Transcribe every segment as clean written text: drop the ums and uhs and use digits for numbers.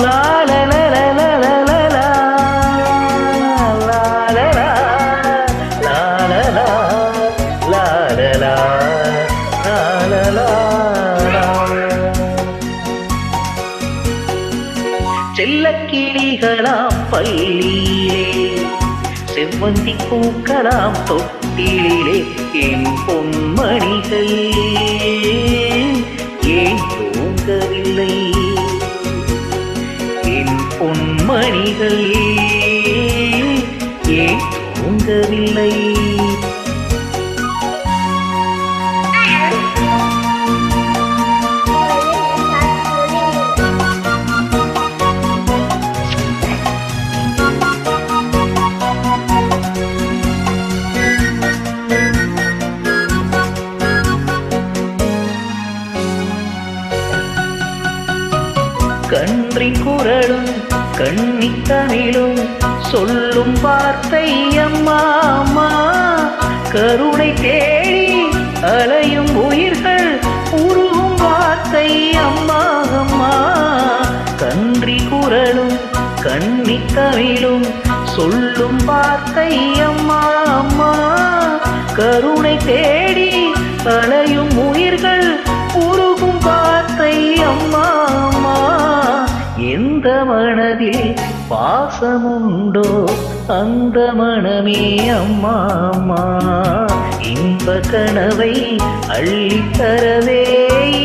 லா லா லா லா லா லா லா லா. லா லா லா. லா லா லா. லா லா லா. லா லா லா லா. செல்லக்கிளிகளாம் பள்ளியிலே, செவ்வந்தி பூக்களாம் தொட்டிலே, என் பொன்மணிகள் ஏன் தூங்கவில்லை? என் பொன்மணிகள் ஏன் தூங்கவில்லை? கன்றின் குரலும் கன்னித் தமிழும் சொல்லும் வார்த்தை அம்மா அம்மா. கருணை தேடி அலையும் உயிர்கள் உருகும் வார்த்தை அம்மா அம்மா. கன்றி குரலும் கன்னித் தமிழும் சொல்லும் வார்த்தை அம்மா அம்மா. கருணை தேடி அலையும் உயிர்கள் உருகும் வார்த்தை அம்மா அம்மா. எந்த மனதில் பாசமுண்டோ அந்த மனமே அம்மா அம்மா. இன்ப கனவை அள்ளித்தரவே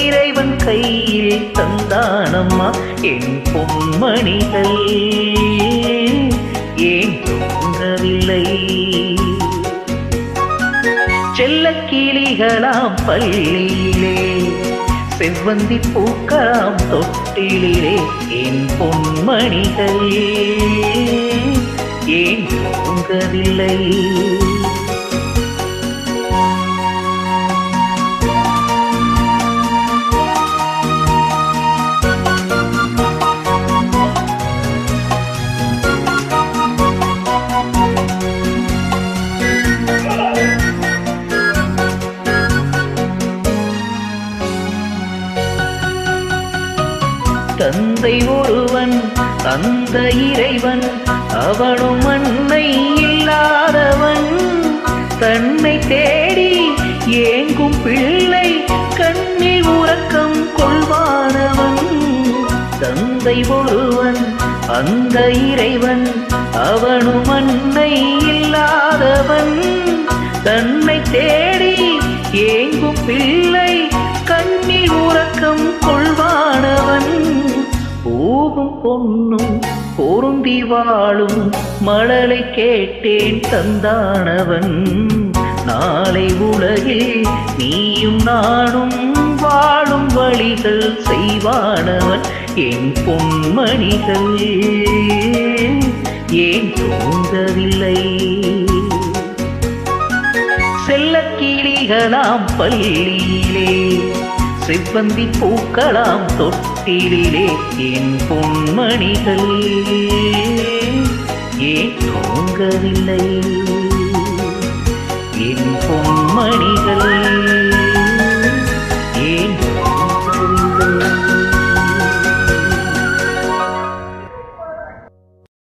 இறைவன் கையில் தந்தானம்மா. என் பொன்மணிகள் ஏன் தூங்கவில்லை? செல்லக்கிளிகளாம் பள்ளியிலே, செவ்வந்தி பூக்களாம் தொட்டிலே, என் பொன்மணிகள் ஏன் தூங்கவில்லை? தந்தை ஒருவன் அந்த இறைவன், அவனும் அன்னை இல்லாதவன். தன்னை தேடி ஏங்கும் பிள்ளை கண்ணில் உறக்கம் கொள்வானவன். தந்தை ஒருவன் அந்த இறைவன், அவனும் அன்னை இல்லாதவன். தன்னை தேடி ஏங்கும் பிள்ளை கண்ணில் உறக்கம் கொள்வானவன். பூவும் பொன்னும் பொருந்தி வாழும் மழலை கேட்டேன் தந்தானவன். நாளை உலகில் நீயும் நானும் வாழும் வழிகள் செய்வானவன். என் பொன்மணிகள் ஏன் தூங்கவில்லை? செல்லக்கிளிகளாம் பள்ளியிலே, செவ்வந்தி பூக்களாம் தொட்டிலே, என் பொன்மணிகள் ஏன் தூங்கவில்லை? என் பொன்மணிகள்